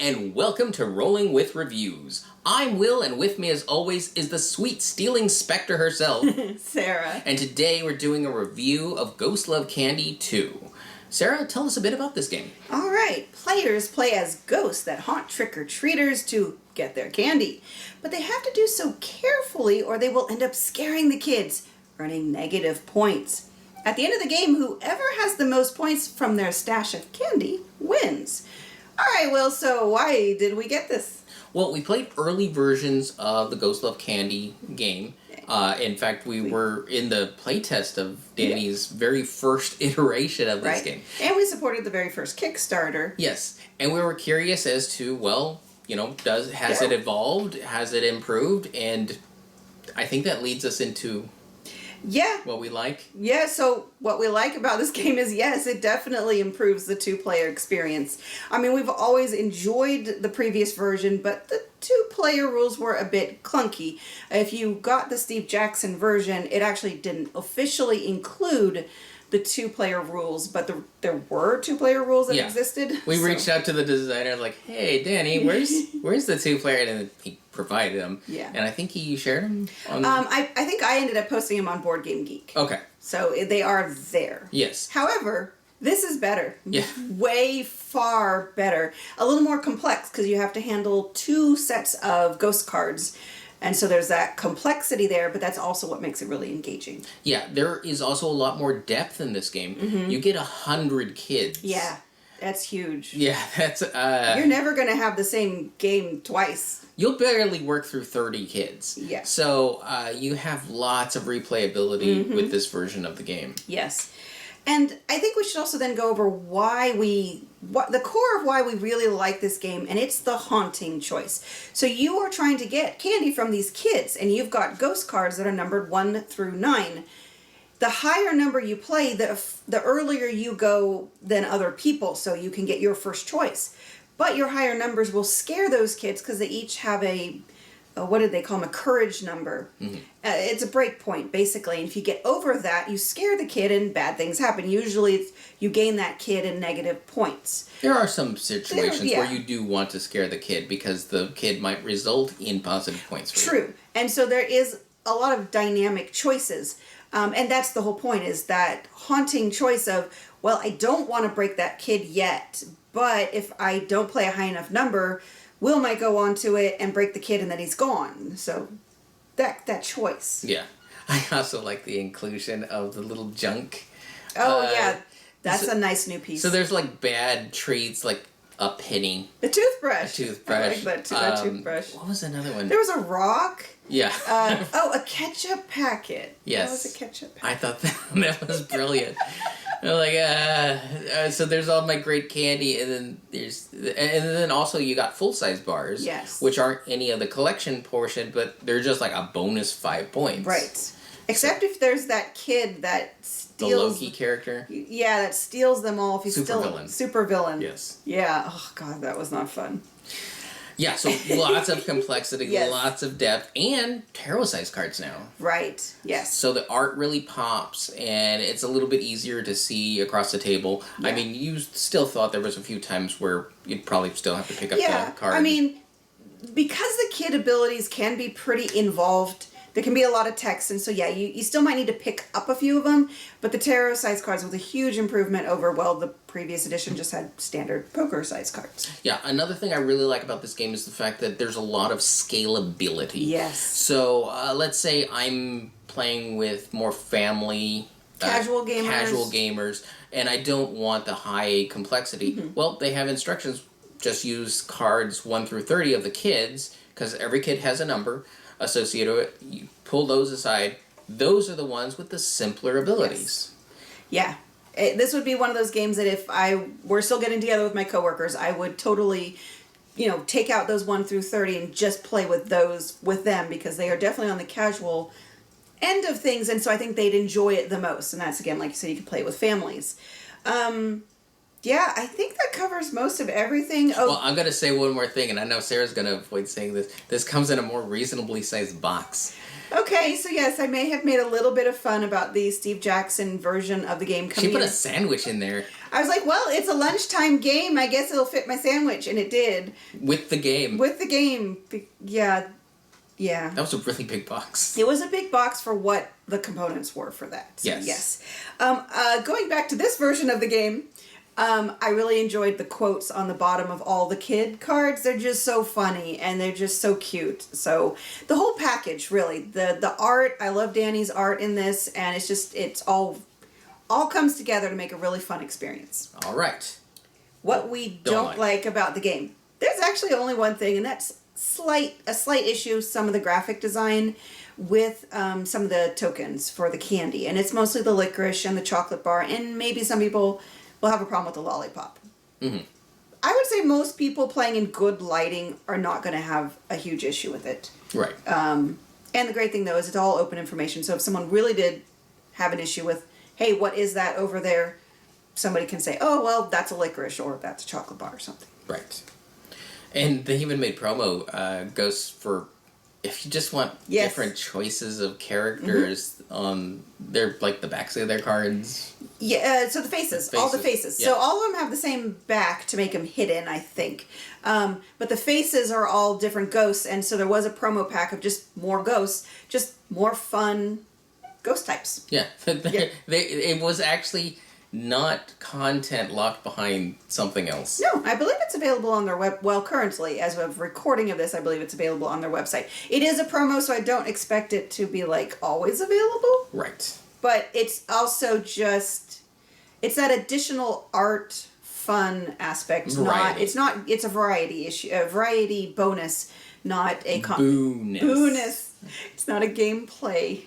and welcome to Rolling with Reviews. I'm Will, and with me as always is the sweet stealing specter herself, Sarah. And today we're doing a review of Ghost Love Candy 2. Sarah, tell us a bit about this game. Alright, players play as ghosts that haunt trick-or-treaters to get their candy. But they have to do so carefully or they will end up scaring the kids, earning negative points. At the end of the game, whoever has the most points from their stash of candy wins. Alright, Will, so why did we get this? Well, we played early versions of the Ghost Love Candy game. In fact, we were in the playtest of Danny's very first iteration of this game. And we supported the very first Kickstarter. Yes, and we were curious as to, well, has it evolved? Has it improved? And I think that leads us into what we like. Yeah, so what we like about this game is, yes, it definitely improves the two-player experience. I mean, we've always enjoyed the previous version, but the two-player rules were a bit clunky. If you got the Steve Jackson version, it actually didn't officially include the two-player rules, but there were two-player rules that existed. We reached out to the designer, like, hey, Danny, where's the two-player? And then he provided them. Yeah. And I think he shared them on I think I ended up posting them on Board Game Geek. Okay. So they are there. Yes. However, this is better. Yeah. Way far better. A little more complex because you have to handle two sets of ghost cards. And so there's that complexity there, but that's also what makes it really engaging. Yeah, there is also a lot more depth in this game. Mm-hmm. You get 100 kids. Yeah, that's huge. Yeah, that's... You're never going to have the same game twice. You'll barely work through 30 kids. Yeah. So you have lots of replayability with this version of the game. Yes. And I think we should also then go over the core of why we really like this game, and it's the haunting choice. So you are trying to get candy from these kids, and you've got ghost cards that are numbered 1 through 9. The higher number you play, the earlier you go than other people, so you can get your first choice. But your higher numbers will scare those kids because they each have what did they call them? A courage number. Mm-hmm. It's a break point, basically. And if you get over that, you scare the kid and bad things happen. Usually you gain that kid in negative points. There are some situations where you do want to scare the kid because the kid might result in positive points for you. True. And so there is a lot of dynamic choices. And that's the whole point, is that haunting choice of, well, I don't want to break that kid yet, but if I don't play a high enough number, Will might go onto it and break the kid and then he's gone. So that choice. Yeah. I also like the inclusion of the little junk. Oh, yeah. That's a nice new piece. So there's like bad treats, like a penny. The toothbrush. A toothbrush. I like that toothbrush. What was another one? There was a rock. Yeah. A ketchup packet. Yes. That was a ketchup packet. I thought that was brilliant. So there's all my great candy, and then also you got full-size bars, yes, which aren't any of the collection portion, but they're just like a bonus 5 points. Right. Except if there's that kid that steals... The Loki character? Yeah, that steals them all. If he's Supervillain. Supervillain. Yes. Yeah. Oh, God, that was not fun. Yeah, so lots of complexity, yes, lots of depth, and tarot-size cards now. Right, yes. So the art really pops, and it's a little bit easier to see across the table. Yeah. I mean, you still thought there was a few times where you'd probably still have to pick up the card. I mean, because the kid abilities can be pretty involved, there can be a lot of text, and so you still might need to pick up a few of them, but the tarot size cards was a huge improvement over, the previous edition just had standard poker size cards. Yeah, another thing I really like about this game is the fact that there's a lot of scalability. Yes. So let's say I'm playing with more family... Casual gamers, and I don't want the high complexity. Mm-hmm. Well, they have instructions. Just use cards 1 through 30 of the kids, because every kid has a number associated with it. You pull those aside. Those are the ones with the simpler abilities. Yes. Yeah. This would be one of those games that if I were still getting together with my coworkers, I would totally, take out those 1 through 30 and just play with those with them, because they are definitely on the casual end of things, and so I think they'd enjoy it the most. And that's, again, like you said, you can play it with families. Yeah, I think that covers most of everything. Oh. Well, I'm going to say one more thing, and I know Sarah's going to avoid saying this. This comes in a more reasonably sized box. Okay, so yes, I may have made a little bit of fun about the Steve Jackson version of the game coming She put in. a sandwich in there I was like, well, it's a lunchtime game. I guess it'll fit my sandwich, and it did. with the game. With the game, yeah. That was a really big box. It was a big box for what the components were for that. So Yes. Going back to this version of the game, I really enjoyed the quotes on the bottom of all the kid cards. They're just so funny and they're just so cute. So the whole package, really, the art. I love Danny's art in this, and it's all comes together to make a really fun experience. All right. What we Don't don't like about the game, there's actually only one thing, and that's a slight issue. Some of the graphic design with some of the tokens for the candy, and it's mostly the licorice and the chocolate bar, and maybe some people will have a problem with the lollipop. Mm-hmm. I would say most people playing in good lighting are not going to have a huge issue with it. Right. And the great thing though is it's all open information. So if someone really did have an issue with, hey, what is that over there? Somebody can say, oh, well, that's a licorice or that's a chocolate bar or something. Right. And they even made promo ghosts for if you just want different choices of characters on their like the backs of their cards. Yeah, so the faces, all the faces. Yeah. So all of them have the same back to make them hidden, I think. But the faces are all different ghosts, and so there was a promo pack of just more ghosts, just more fun ghost types. Yeah. Yeah. It was actually not content locked behind something else. No, I believe it's available on their web. Well, currently, as of recording of this, I believe it's available on their website. It is a promo, so I don't expect it to be like always available. Right. But it's also just it's that additional art fun aspect. Variety. It's a variety issue, a variety bonus, not a Bonus. bonus. It's not a gameplay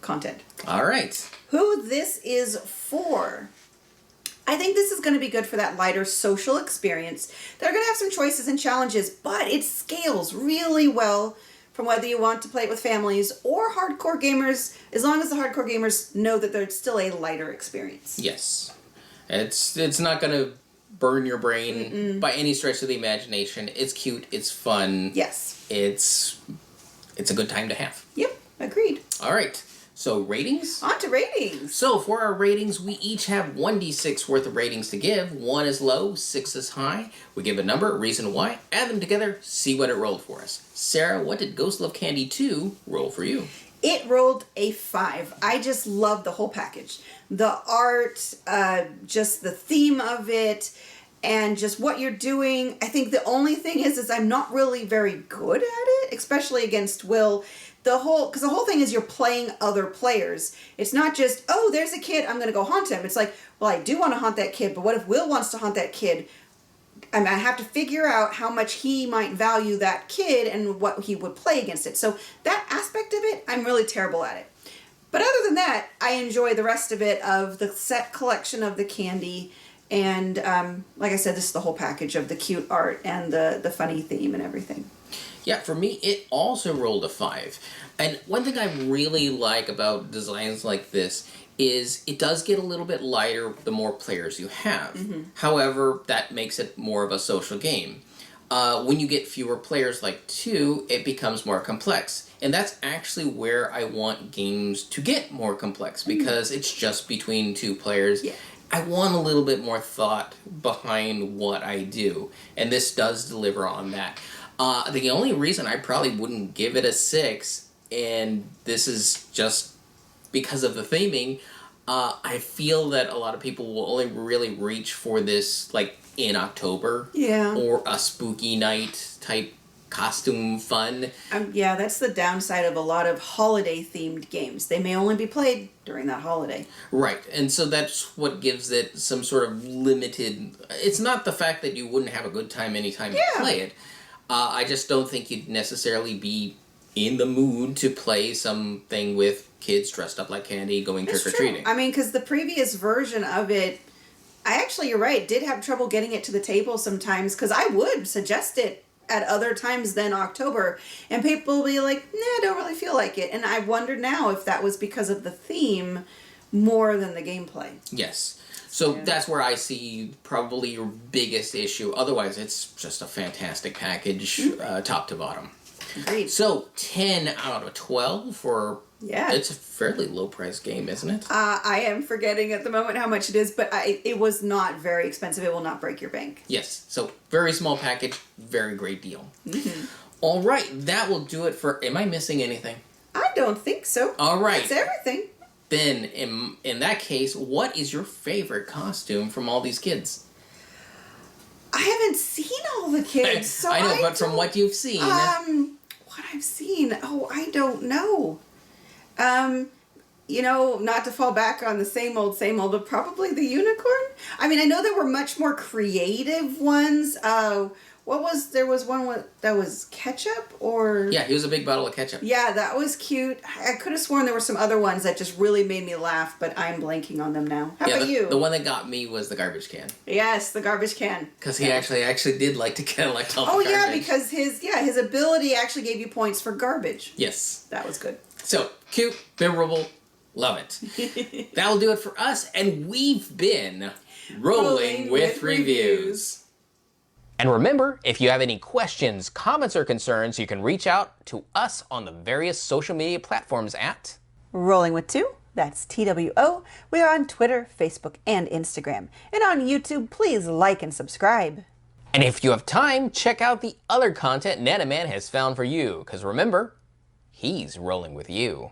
content. All right. Who this is for. I think this is going to be good for that lighter social experience. They're going to have some choices and challenges, but it scales really well from whether you want to play it with families or hardcore gamers, as long as the hardcore gamers know that there's still a lighter experience. Yes. It's not going to burn your brain by any stretch of the imagination. It's cute. It's fun. Yes. It's a good time to have. Yep, agreed. All right. So ratings? On to ratings. So for our ratings, we each have 1d6 worth of ratings to give. 1 is low, 6 is high. We give a number, a reason why, add them together, see what it rolled for us. Sarah, what did Ghost Love Candy 2 roll for you? It rolled a 5. I just love the whole package. The art, just the theme of it, and just what you're doing. I think the only thing is I'm not really very good at it, especially against Will. Because the whole thing is you're playing other players. It's not just, oh, there's a kid, I'm going to go haunt him. It's like, well, I do want to haunt that kid, but what if Will wants to haunt that kid? I have to figure out how much he might value that kid and what he would play against it. So that aspect of it, I'm really terrible at it. But other than that, I enjoy the rest of it, of the set collection of the candy. And like I said, this is the whole package of the cute art and the funny theme and everything. Yeah, for me, it also rolled a 5. And one thing I really like about designs like this is it does get a little bit lighter the more players you have. Mm-hmm. However, that makes it more of a social game. When you get fewer players, like 2, it becomes more complex. And that's actually where I want games to get more complex, because it's just between 2 players. Yeah. I want a little bit more thought behind what I do, and this does deliver on that. The only reason I probably wouldn't give it a 6, and this is just because of the theming, I feel that a lot of people will only really reach for this like in October. Yeah. Or a spooky night type costume fun. Yeah, that's the downside of a lot of holiday-themed games. They may only be played during that holiday. Right, and so that's what gives it some sort of limited... It's not the fact that you wouldn't have a good time anytime you play it. I just don't think you'd necessarily be in the mood to play something with kids dressed up like candy going trick-or-treating. I mean, because the previous version of it, you're right, did have trouble getting it to the table sometimes, because I would suggest it at other times than October, and people will be like, nah, I don't really feel like it. And I wonder now if that was because of the theme more than the gameplay. Yes. So that's where I see probably your biggest issue. Otherwise, it's just a fantastic package, top to bottom. Agreed. So 10 out of 12 for... Yeah. It's a fairly low price game, isn't it? I am forgetting at the moment how much it is, but it was not very expensive. It will not break your bank. Yes. So very small package, very great deal. All right, that will do it for... Am I missing anything? I don't think so. All right. That's everything. Then, in that case, what is your favorite costume from all these kids? I haven't seen all the kids, so I know, but from what you've seen... what I've seen? Oh, I don't know. You know, not to fall back on the same old, but probably the unicorn. I mean, I know there were much more creative ones. There was one that was ketchup or... Yeah, he was a big bottle of ketchup. Yeah, that was cute. I could have sworn there were some other ones that just really made me laugh, but I'm blanking on them now. How about you? The one that got me was the garbage can. Yes, the garbage can. Because he actually did like to collect all the garbage. garbage. Yeah, because his ability actually gave you points for garbage. Yes. That was good. So, cute, memorable, love it. That'll do it for us, and we've been Rolling with Reviews. And remember, if you have any questions, comments, or concerns, you can reach out to us on the various social media platforms at Rolling with Two, that's TWO. We are on Twitter, Facebook, and Instagram. And on YouTube, please like and subscribe. And if you have time, check out the other content Nanaman has found for you, because remember, he's rolling with you.